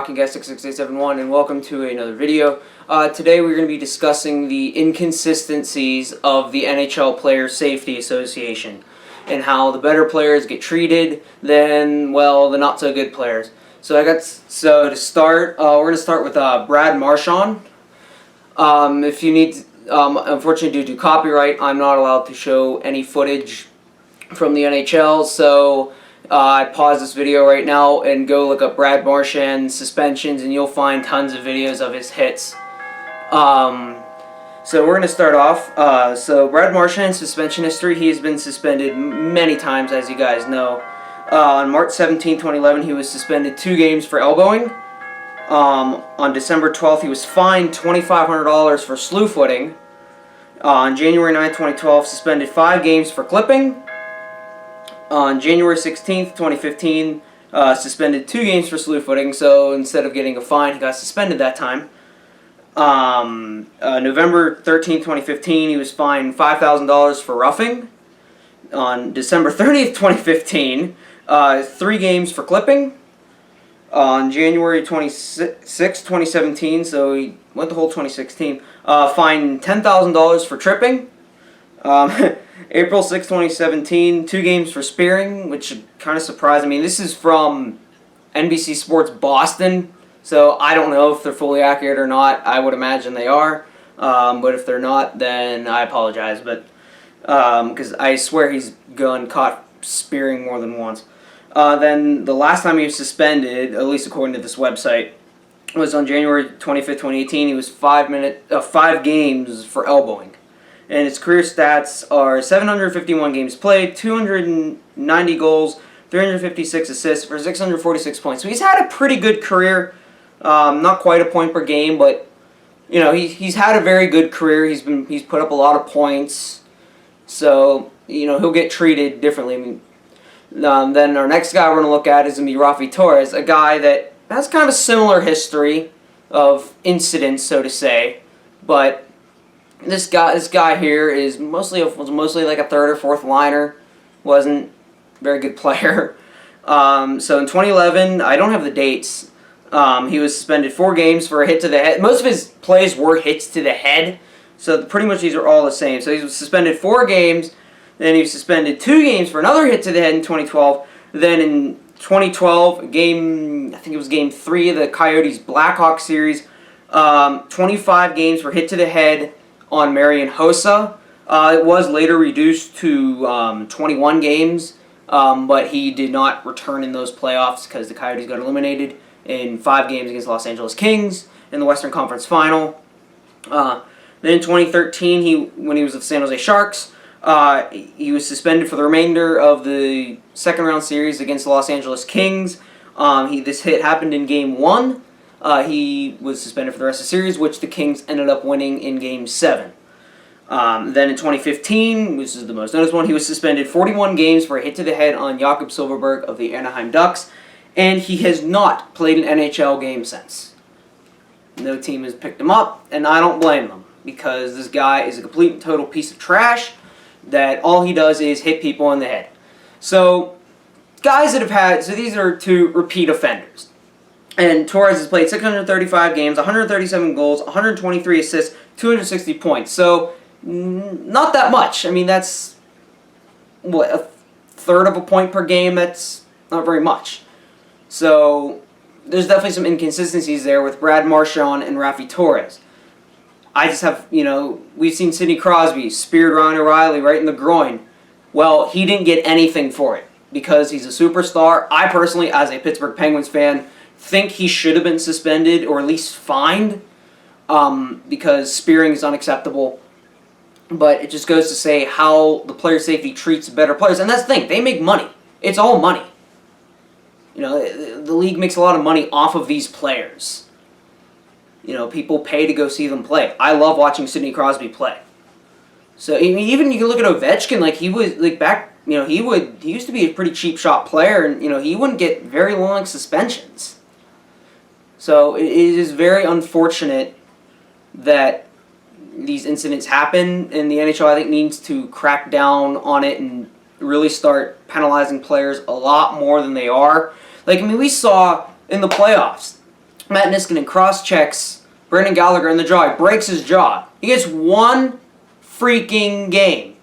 HockeyGUY66871, and welcome to another video. Today we're going to be discussing the inconsistencies of the NHL Player Safety Association and how the better players get treated than, well, the not so good players. So to start, we're going to start with Brad Marchand. If you need, unfortunately due to copyright, I'm not allowed to show any footage from the NHL, so I pause this video right now and go look up Brad Marchand suspensions, and you'll find tons of videos of his hits. So we're going to start off. So Brad Marchand's suspension history: he has been suspended many times, as you guys know. On March 17, 2011, he was suspended 2 games for elbowing. On December 12th, he was fined $2,500 for slew footing. On January 9, 2012, suspended 5 games for clipping. On January 16th, 2015, suspended 2 games for slew footing, so instead of getting a fine, he got suspended that time. November 13th, 2015, he was fined $5,000 for roughing. On December 30th, 2015, 3 games for clipping. On January 26th, 2017, so he went the whole 2016, fined $10,000 for tripping. April 6, 2017, 2 games for spearing, which kind of surprised me. This is from NBC Sports Boston, so I don't know if they're fully accurate or not. I would imagine they are, but if they're not, then I apologize. But because I swear he's gone caught spearing more than once. Then the last time he was suspended, at least according to this website, was on January 25th, 2018. He was 5 games for elbowing. And his career stats are 751 games played, 290 goals, 356 assists for 646 points. So he's had a pretty good career. Not quite a point per game, but you know he's had a very good career. He's put up a lot of points. So you know he'll get treated differently. I mean, then our next guy we're going to look at is going to be Raffi Torres, a guy that has kind of a similar history of incidents, so to say, but this guy here was mostly like a third or fourth liner. Wasn't a very good player. So in 2011, I don't have the dates. He was suspended 4 games for a hit to the head. Most of his plays were hits to the head, so pretty much these are all the same. So he was suspended 4 games. Then he was suspended 2 games for another hit to the head in 2012. Then in 2012, I think it was game 3 of the Coyotes Blackhawks series, 25 games for hit to the head on Marian Hossa. It was later reduced to 21 games, but he did not return in those playoffs because the Coyotes got eliminated in 5 games against Los Angeles Kings in the Western Conference Final. Then in 2013, when he was with the San Jose Sharks, he was suspended for the remainder of the second round series against the Los Angeles Kings. This hit happened in Game 1. He was suspended for the rest of the series, which the Kings ended up winning in Game 7. Then in 2015, which is the most noticeable one, he was suspended 41 games for a hit to the head on Jakob Silfverberg of the Anaheim Ducks, and he has not played an NHL game since. No team has picked him up, and I don't blame them, because this guy is a complete and total piece of trash that all he does is hit people in the head. So, guys that have had, so these are 2 repeat offenders. And Torres has played 635 games, 137 goals, 123 assists, 260 points. So, not that much. I mean, that's, what, a third of a point per game? That's not very much. So, there's definitely some inconsistencies there with Brad Marchand and Raffi Torres. I just have, we've seen Sidney Crosby speared Ryan O'Reilly right in the groin. Well, he didn't get anything for it because he's a superstar. I personally, as a Pittsburgh Penguins fan, think he should have been suspended or at least fined because spearing is unacceptable. But it just goes to say how the player safety treats better players. And that's the thing. They make money. It's all money. The league makes a lot of money off of these players. People pay to go see them play. I love watching Sidney Crosby play. So even you can look at Ovechkin. Like he was back. He used to be a pretty cheap shot player, and he wouldn't get very long suspensions. So it is very unfortunate that these incidents happen, and the NHL, I think, needs to crack down on it and really start penalizing players a lot more than they are. We saw in the playoffs, Matt Niskanen cross-checks Brendan Gallagher in the jaw. He breaks his jaw. He gets 1 freaking game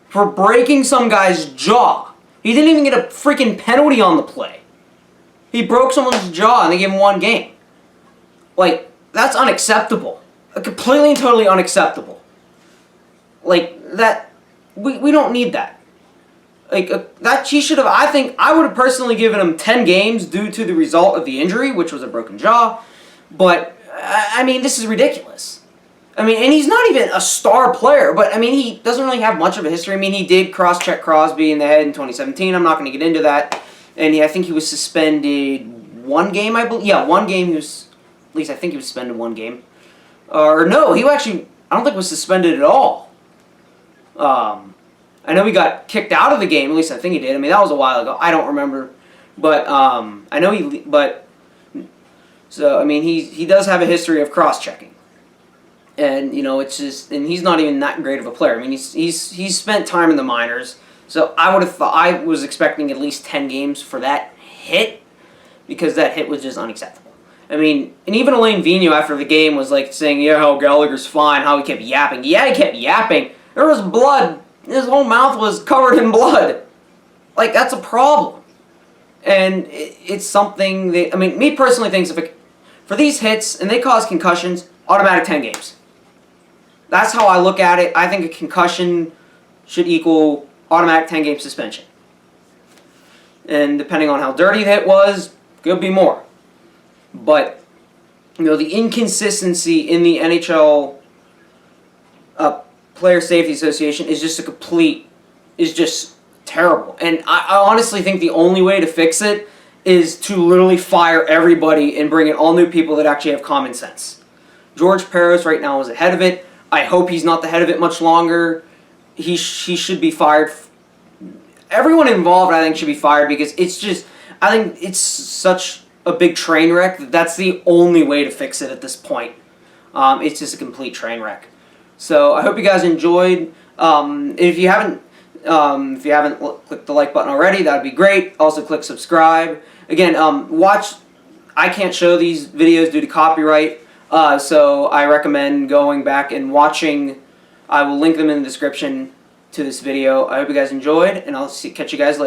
for breaking some guy's jaw. He didn't even get a freaking penalty on the play. He broke someone's jaw and they gave him 1 game. Like, that's unacceptable. Completely and totally unacceptable. Like, that, we don't need that. Like, that he should have, I think, I would have personally given him 10 games due to the result of the injury, which was a broken jaw. But, I mean, this is ridiculous. I mean, and he's not even a star player, but, I mean, he doesn't really have much of a history. I mean, he did cross-check Crosby in the head in 2017. I'm not going to get into that. And I think he was suspended 1 game, I believe. Yeah, 1 game. He was, at least I think he was suspended 1 game. Or no, he actually, I don't think was suspended at all. I know he got kicked out of the game, at least I think he did. I mean, that was a while ago. I don't remember. But I know so, I mean, he does have a history of cross-checking. And, you know, it's just, and he's not even that great of a player. I mean, he's spent time in the minors. So I would have thought, I was expecting at least 10 games for that hit, because that hit was just unacceptable. I mean, and even Alain Vigneault after the game was like saying, yeah, how Gallagher's fine, how he kept yapping. Yeah, he kept yapping. There was blood. His whole mouth was covered in blood. Like, that's a problem. And it's something that, I mean, me personally thinks for these hits, and they cause concussions, automatic 10 games. That's how I look at it. I think a concussion should equal automatic 10-game suspension. And depending on how dirty the hit was, could be more. But, you know, the inconsistency in the NHL Player Safety Association is just terrible. And I honestly think the only way to fix it is to literally fire everybody and bring in all new people that actually have common sense. George Peros right now is ahead of it. I hope he's not the head of it much longer. He should be fired. Everyone involved, I think, should be fired, because it's just, I think it's such a big train wreck that that's the only way to fix it at this point. It's just a complete train wreck. So I hope you guys enjoyed. If you haven't clicked the like button already, that would be great. Also click subscribe. Again, watch. I can't show these videos due to copyright, so I recommend going back and watching. I will link them in the description to this video. I hope you guys enjoyed, and I'll catch you guys later.